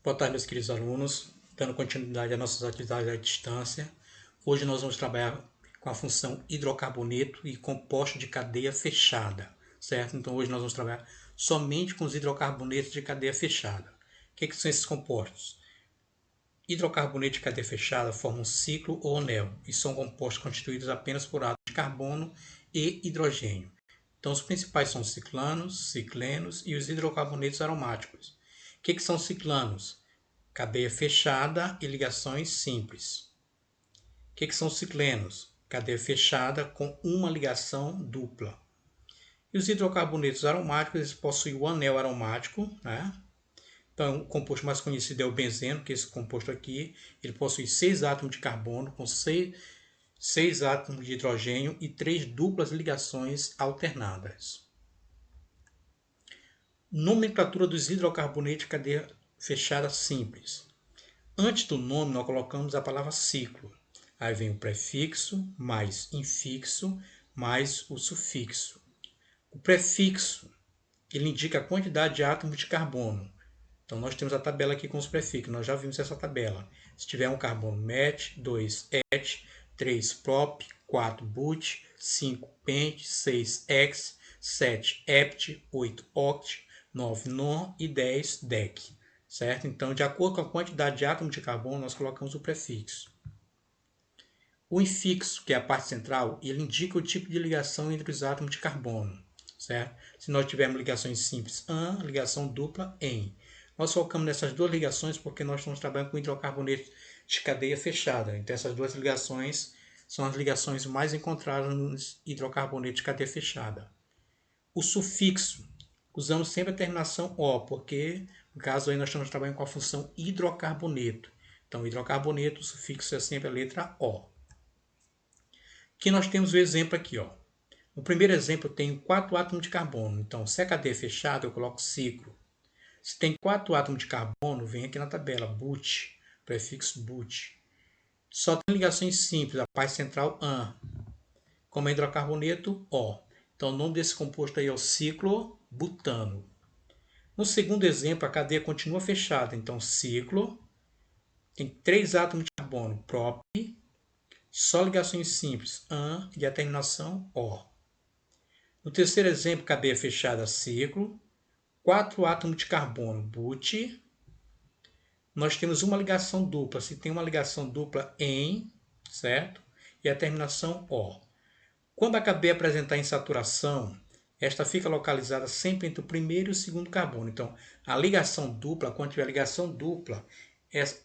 Boa tarde, meus queridos alunos. Dando continuidade às nossas atividades à distância. Hoje nós vamos trabalhar com a função hidrocarboneto e composto de cadeia fechada, certo? Então hoje nós vamos trabalhar somente com os hidrocarbonetos de cadeia fechada. O que são esses compostos? Hidrocarboneto de cadeia fechada formam um ciclo ou anel e são compostos constituídos apenas por átomos de carbono e hidrogênio. Então os principais são os ciclanos, ciclenos e os hidrocarbonetos aromáticos. O que são ciclanos? Cadeia fechada e ligações simples. O que são ciclenos? Cadeia fechada com uma ligação dupla. E os hidrocarbonetos aromáticos eles possuem o anel aromático, né? Então, o composto mais conhecido é o benzeno, que é esse composto aqui. Ele possui 6 átomos de carbono com 6 átomos de hidrogênio e 3 duplas ligações alternadas. Nomenclatura dos hidrocarbonetos de cadeia fechada simples. Antes do nome, nós colocamos a palavra ciclo. Aí vem o prefixo, mais infixo, mais o sufixo. O prefixo, ele indica a quantidade de átomos de carbono. Então, nós temos a tabela aqui com os prefixos. Nós já vimos essa tabela. Se tiver um carbono, met, 2, et, 3, prop, 4, but, 5, pent, 6, hex, 7, hept, 8, oct, 9, non e 10, dec. Certo? Então, de acordo com a quantidade de átomos de carbono, nós colocamos o prefixo. O infixo, que é a parte central, ele indica o tipo de ligação entre os átomos de carbono. Certo? Se nós tivermos ligações simples, an, ligação dupla, em. Nós focamos nessas duas ligações porque nós estamos trabalhando com hidrocarbonetos de cadeia fechada. Então, essas duas ligações são as ligações mais encontradas nos hidrocarbonetos de cadeia fechada. O sufixo, usamos sempre a terminação O, porque no caso aí nós estamos trabalhando com a função hidrocarboneto. Então, hidrocarboneto, o sufixo é sempre a letra O. Aqui nós temos o exemplo aqui, ó. No primeiro exemplo eu tenho 4 átomos de carbono. Então, se a cadeia é fechada, eu coloco ciclo. Se tem 4 átomos de carbono, vem aqui na tabela, but, prefixo but. Só tem ligações simples, a parte central AN. Como é hidrocarboneto, O. Então, o nome desse composto aí é o ciclobutano. No segundo exemplo, a cadeia continua fechada. Então, ciclo, tem 3 átomos de carbono, prop, só ligações simples, AN e a terminação O. No terceiro exemplo, cadeia fechada, ciclo, 4 átomos de carbono, but. Nós temos uma ligação dupla. Se tem uma ligação dupla em, certo? E a terminação O. Quando a cadeia apresentar insaturação, esta fica localizada sempre entre o primeiro e o segundo carbono. Então, a ligação dupla, quando tiver ligação dupla,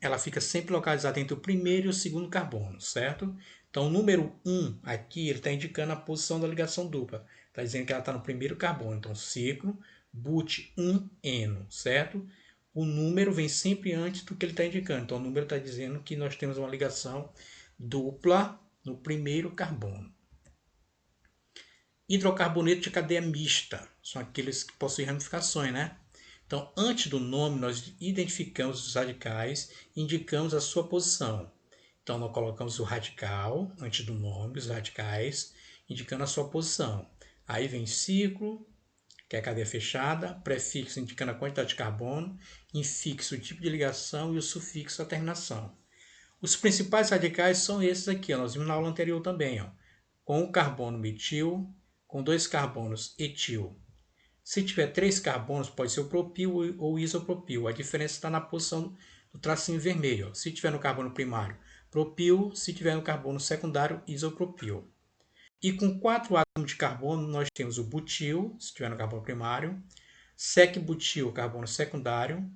ela fica sempre localizada entre o primeiro e o segundo carbono, certo? Então, o número 1 aqui, ele está indicando a posição da ligação dupla. Está dizendo que ela está no primeiro carbono. Então, ciclo, but 1-eno, certo? O número vem sempre antes do que ele está indicando. Então, o número está dizendo que nós temos uma ligação dupla no primeiro carbono. Hidrocarboneto de cadeia mista são aqueles que possuem ramificações, né? Então, antes do nome, nós identificamos os radicais e indicamos a sua posição. Então, nós colocamos o radical antes do nome, os radicais, indicando a sua posição. Aí vem ciclo, que é a cadeia fechada, prefixo indicando a quantidade de carbono, infixo o tipo de ligação e o sufixo a terminação. Os principais radicais são esses aqui, ó, nós vimos na aula anterior também, ó, com o carbono metil, com 2 carbonos etil. Se tiver 3 carbonos, pode ser o propil ou isopropil. A diferença está na posição do tracinho vermelho. Ó. Se tiver no carbono primário, propil. Se tiver no carbono secundário, isopropil. E com 4 átomos de carbono, nós temos o butil, se tiver no carbono primário, sec-butil, carbono secundário,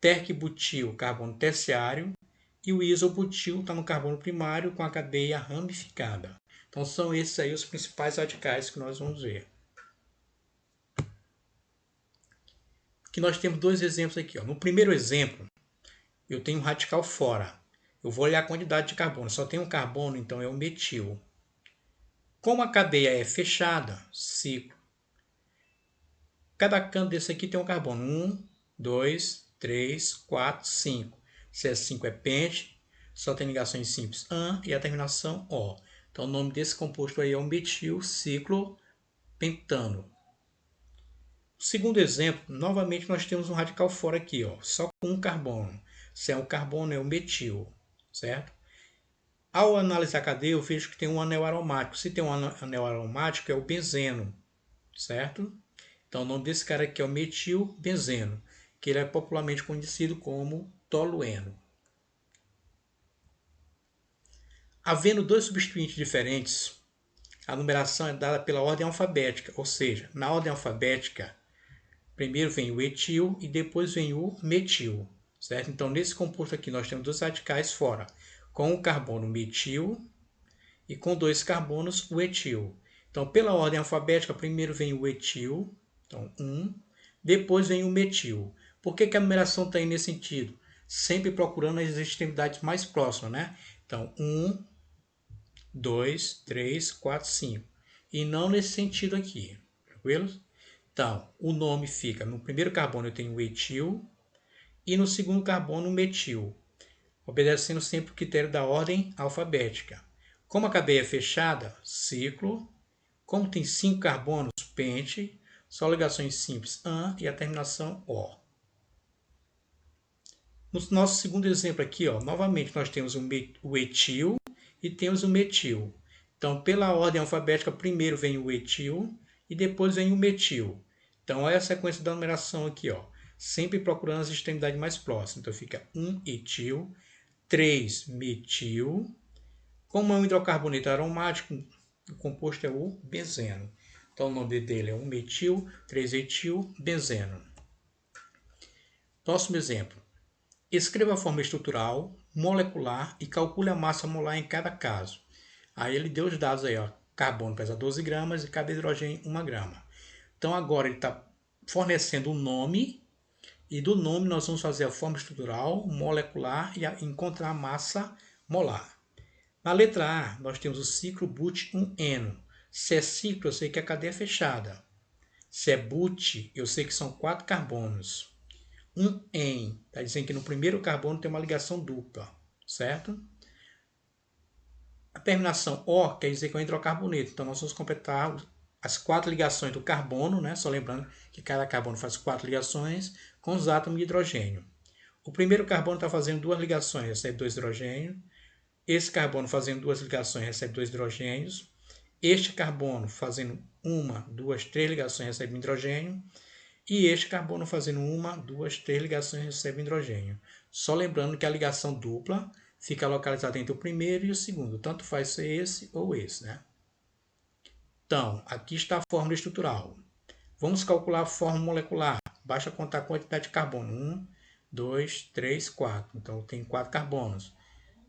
terc-butil, carbono terciário, e o isobutil está no carbono primário com a cadeia ramificada. Então, são esses aí os principais radicais que nós vamos ver. Aqui nós temos 2 exemplos aqui. Ó. No primeiro exemplo, eu tenho um radical fora. Eu vou olhar a quantidade de carbono. Só tem um carbono, então é o metil. Como a cadeia é fechada, ciclo. Cada canto desse aqui tem um carbono. 1, 2, 3, 4, 5. Se é 5 é pente, só tem ligações simples AN e a terminação O. Então o nome desse composto aí é o metil ciclopentano. Segundo exemplo, novamente nós temos um radical fora aqui, ó, só com um carbono. Se é um carbono, é o metil, certo? Ao analisar a cadeia, eu vejo que tem um anel aromático. Se tem um anel aromático, é o benzeno, certo? Então, o nome desse cara aqui é o metilbenzeno, que ele é popularmente conhecido como tolueno. Havendo dois substituintes diferentes, a numeração é dada pela ordem alfabética, ou seja, na ordem alfabética, primeiro vem o etil e depois vem o metil, certo? Então, nesse composto aqui, nós temos dois radicais fora, com o carbono metil e com dois carbonos o etil. Então, pela ordem alfabética, primeiro vem o etil, então 1, depois vem o metil. Por que a numeração está aí nesse sentido? Sempre procurando as extremidades mais próximas, né? Então, 1, 2, 3, 4, 5. E não nesse sentido aqui, tranquilo? Então, o nome fica, no primeiro carbono eu tenho o etil e no segundo carbono o metil, obedecendo sempre o critério da ordem alfabética. Como a cadeia é fechada, ciclo. Como tem 5 carbonos, pente. Só ligações simples, AN e a terminação O. No nosso segundo exemplo aqui, ó, novamente nós temos o etil e temos o metil. Então, pela ordem alfabética, primeiro vem o etil e depois vem o metil. Então, olha a sequência da numeração aqui, ó, sempre procurando as extremidades mais próximas. Então, fica 1 etil, 3 metil. Como é um hidrocarboneto aromático, o composto é o benzeno. Então, o nome dele é 1-metil, 3-etil-benzeno. Próximo exemplo. Escreva a forma estrutural, molecular e calcule a massa molar em cada caso. Aí ele deu os dados aí, ó. Carbono pesa 12 gramas e cada hidrogênio 1 grama. Então, agora ele está fornecendo o nome e do nome nós vamos fazer a forma estrutural, molecular e encontrar a massa molar. Na letra A, nós temos o ciclo but-1-eno. Se é ciclo, eu sei que a cadeia é fechada. Se é but, eu sei que são 4 carbonos. 1-en, está dizendo que no primeiro carbono tem uma ligação dupla, certo? A terminação O quer dizer que é um hidrocarboneto. Então, nós vamos completar as 4 ligações do carbono, né? Só lembrando que cada carbono faz 4 ligações com os átomos de hidrogênio. O primeiro carbono está fazendo 2 ligações, recebe 2 hidrogênios. Esse carbono fazendo 2 ligações recebe 2 hidrogênios. Este carbono fazendo 1, 2, 3 ligações recebe um hidrogênio. E este carbono fazendo 1, 2, 3 ligações recebe hidrogênio. Só lembrando que a ligação dupla fica localizada entre o primeiro e o segundo. Tanto faz ser esse ou esse, né? Então, aqui está a fórmula estrutural. Vamos calcular a fórmula molecular. Basta contar a quantidade de carbono. 1, 2, 3, 4. Então, tem 4 carbonos.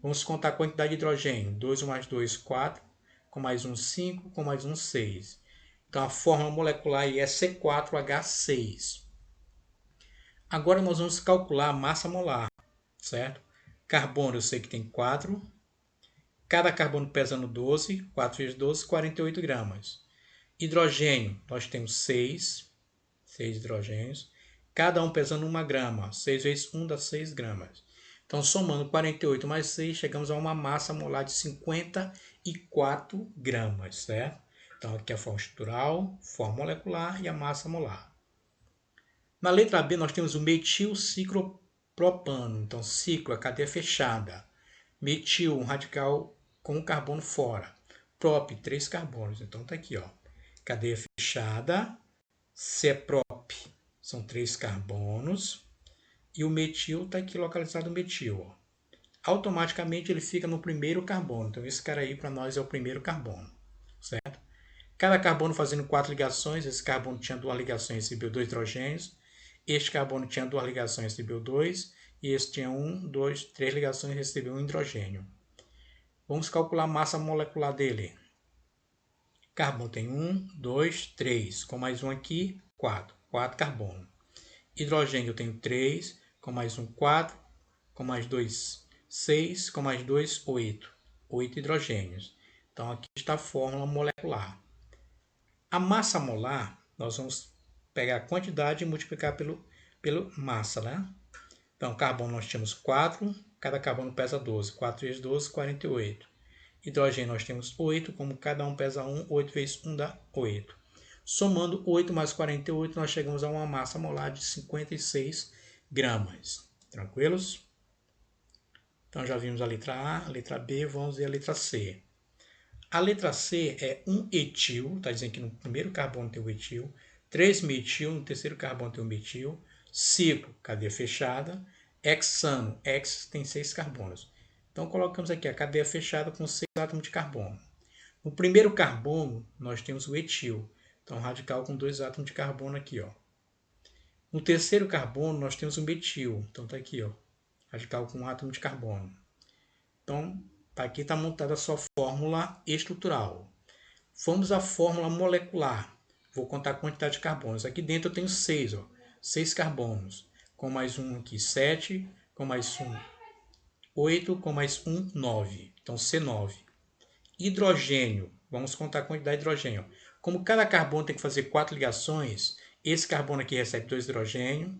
Vamos contar a quantidade de hidrogênio. 2 mais 2, 4. Com mais 1, 5. Com mais 1, 6. Então, a fórmula molecular é C4H6. Agora, nós vamos calcular a massa molar, certo? Carbono, eu sei que tem 4. Cada carbono pesando 12. 4 vezes 12, 48 gramas. Hidrogênio, nós temos 6. 6 hidrogênios. Cada um pesando 1 grama. 6 vezes 1 dá 6 gramas. Então, somando 48 mais 6, chegamos a uma massa molar de 54 gramas, certo? Então, aqui a forma estrutural, forma molecular e a massa molar. Na letra B, nós temos o metilciclopropano. Então, ciclo, a cadeia fechada. Metil, um radical com um carbono fora. Prop, 3 carbonos. Então, está aqui, ó. Cadeia fechada. Se é prop, são 3 carbonos. E o metil está aqui localizado no metil, ó. Automaticamente ele fica no primeiro carbono. Então, esse cara aí para nós é o primeiro carbono, certo? Cada carbono fazendo 4 ligações. Esse carbono tinha 2 ligações, recebeu 2 hidrogênios. Este carbono tinha 2 ligações, recebeu 2. E esse tinha 1, 2, 3 ligações, recebeu 1 hidrogênio. Vamos calcular a massa molecular dele. Carbono tem 1, 2, 3. Com mais um aqui, 4. 4 carbono. Hidrogênio eu tenho 3. Com mais um, 4. Com mais 2, 6. Com mais 2, 8. 8 hidrogênios. Então, aqui está a fórmula molecular. A massa molar, nós vamos pegar a quantidade e multiplicar pelo massa, né? Então, carbono nós temos 4, cada carbono pesa 12. 4 vezes 12, 48. Hidrogênio nós temos 8, como cada um pesa 1, 8 vezes 1 dá 8. Somando 8 mais 48, nós chegamos a uma massa molar de 56 gramas. Tranquilos? Então já vimos a letra A, a letra B, vamos ver a letra C. A letra C é um etil, está dizendo que no primeiro carbono tem o etil, 3-metil, no terceiro carbono tem o metil, ciclo, cadeia fechada, hexano, hex tem 6 carbonos. Então colocamos aqui a cadeia fechada com 6 átomos de carbono. No primeiro carbono, nós temos o etil, então radical com 2 átomos de carbono aqui, ó. No terceiro carbono, nós temos o metil, então está aqui, ó, radical com 1 átomo de carbono. Então, aqui está montada a sua fórmula estrutural. Vamos à fórmula molecular. Vou contar a quantidade de carbonos. Aqui dentro eu tenho 6, ó, 6 carbonos. Com mais um aqui, 7. Com mais um, 8. Com mais um, 9. Então, C9. Hidrogênio. Vamos contar a quantidade de hidrogênio. Como cada carbono tem que fazer 4 ligações, esse carbono aqui recebe 2 hidrogênio.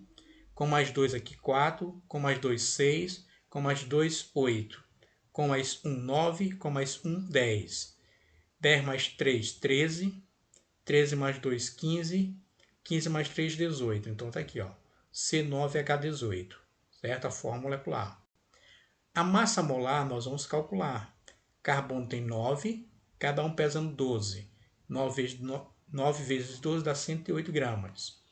Com mais 2 aqui, 4. Com mais 2, 6. Com mais 2, 8. Com mais 1, 9. Com mais 1, 10. 10 mais 3, 13. 13 mais 2, 15. 15 mais 3, 18. Então está aqui, ó, C9H18. Certo? A fórmula molecular. A massa molar nós vamos calcular. Carbono tem 9, cada um pesando 12. 9 vezes 12 dá 108 gramas.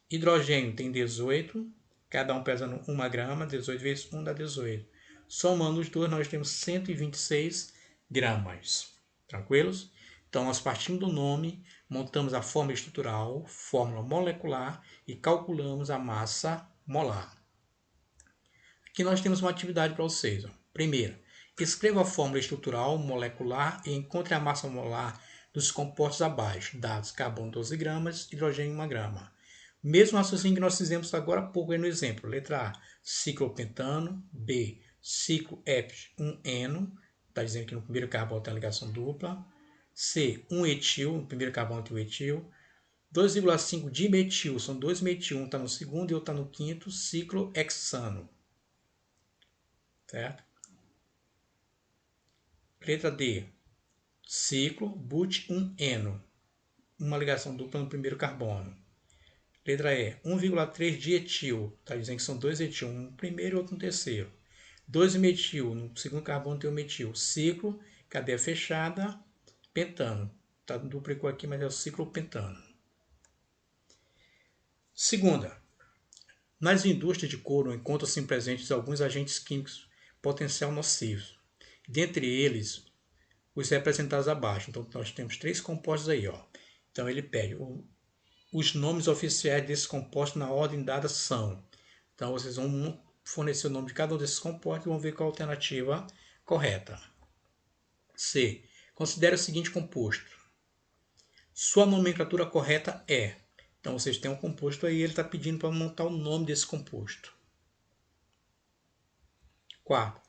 Hidrogênio tem 18, cada um pesando 1 grama. 18 vezes 1 dá 18. Somando os dois, nós temos 126 gramas. Tranquilos? Então, nós partimos do nome, montamos a fórmula estrutural, fórmula molecular e calculamos a massa molar. Aqui nós temos uma atividade para vocês. Ó. Primeira, escreva a fórmula estrutural, molecular e encontre a massa molar dos compostos abaixo. Dados: carbono 12 gramas, hidrogênio 1 grama. Mesmo raciocínio que nós fizemos agora há pouco aí no exemplo. Letra A, ciclopentano. B, ciclo ep1eno. Está dizendo que no primeiro carbono tem a ligação dupla. C, 1 etil. No primeiro carbono tem o etil. 2,5 dimetil. São 2 metil. Um está no segundo e outro está no quinto. Ciclo hexano. Certo? Letra D, ciclo but1eno. Uma ligação dupla no primeiro carbono. Letra E, 1,3 dietil. Está dizendo que são 2 etil, um no primeiro e outro no terceiro. 2 metil, no segundo carbono tem o metil. Ciclo, cadeia fechada, pentano. Tá, duplicou aqui, mas é o ciclo pentano. Segunda, nas indústrias de couro encontram-se presentes alguns agentes químicos potencial nocivos. Dentre eles, os representados abaixo. Então, nós temos 3 compostos aí. Ó. Então, ele pede os nomes oficiais desses compostos na ordem dada são. Então, vocês vão fornecer o nome de cada um desses compostos e vão ver qual a alternativa correta. C. Considere o seguinte composto. Sua nomenclatura correta é. Então, vocês têm um composto aí, ele está pedindo para montar o nome desse composto. Quarto.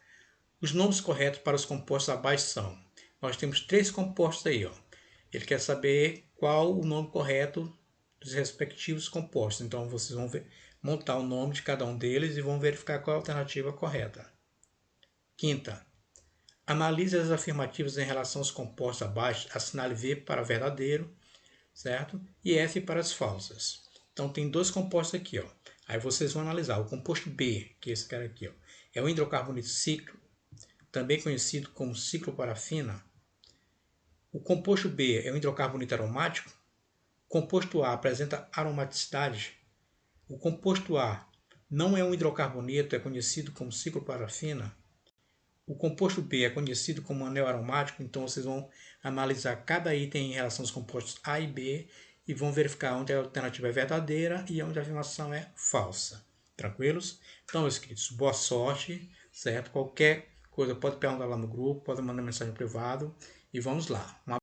Os nomes corretos para os compostos abaixo são. Nós temos 3 compostos aí. Ó. Ele quer saber qual o nome correto dos respectivos compostos. Então, vocês vão montar o nome de cada um deles e vão verificar qual a alternativa correta. Quinta. Analise as afirmativas em relação aos compostos abaixo, assinale V para verdadeiro, certo? E F para as falsas. Então, tem 2 compostos aqui. Ó. Aí vocês vão analisar. O composto B, que é esse cara aqui, ó, é o hidrocarboneto cíclico, também conhecido como cicloparafina. O composto B é um hidrocarboneto aromático. O composto A apresenta aromaticidade. O composto A não é um hidrocarboneto, é conhecido como cicloparafina. O composto B é conhecido como anel aromático, então vocês vão analisar cada item em relação aos compostos A e B e vão verificar onde a alternativa é verdadeira e onde a afirmação é falsa. Tranquilos? Então, meus queridos, boa sorte, certo? Qualquer coisa pode perguntar lá no grupo, pode mandar mensagem privada e vamos lá.